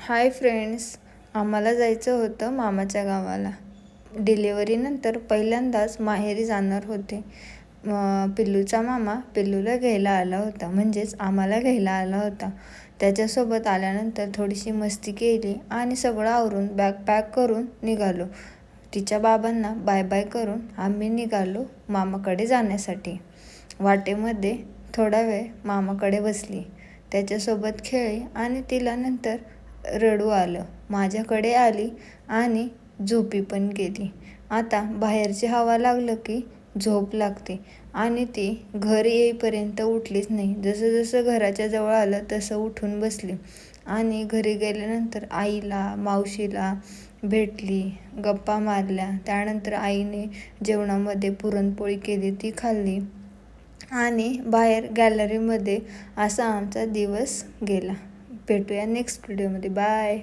Hi friends, आम्हाला जायचं होतं मामाच्या गावाला. डिलिव्हरीनंतर पहिल्यांदाच माहेरी जाणार होते. पिल्लूचा मामा पिल्लूला घ्यायला आला होता, म्हणजेच आम्हाला घ्यायला आला होता. त्याच्यासोबत आल्यानंतर थोडीशी मस्ती केली आणि सगळं आवरून बॅग पॅक करून निघालो. तिच्या बाबांना बाय बाय करून आम्ही निघालो मामाकडे जाण्यासाठी. वाटेमध्ये थोडा वेळ मामाकडे बसली, त्याच्यासोबत खेळली आणि तिला नंतर रडू आलं. माझ्याकडे आली आणि झोपी पण गेली. आता बाहेरची हवा लागलं की झोप लागते आणि ती घरी येईपर्यंत उठलीच नाही. जसं जसं घराच्या जवळ आलं तसं उठून बसली आणि घरी गेल्यानंतर आईला मावशीला भेटली, गप्पा मारल्या. त्यानंतर आईने जेवणामध्ये पुरणपोळी केली, ती खाल्ली आणि बाहेर गॅलरीमध्ये असा आमचा दिवस गेला. भेटूया नेक्स्ट व्हिडिओमध्ये. बाय.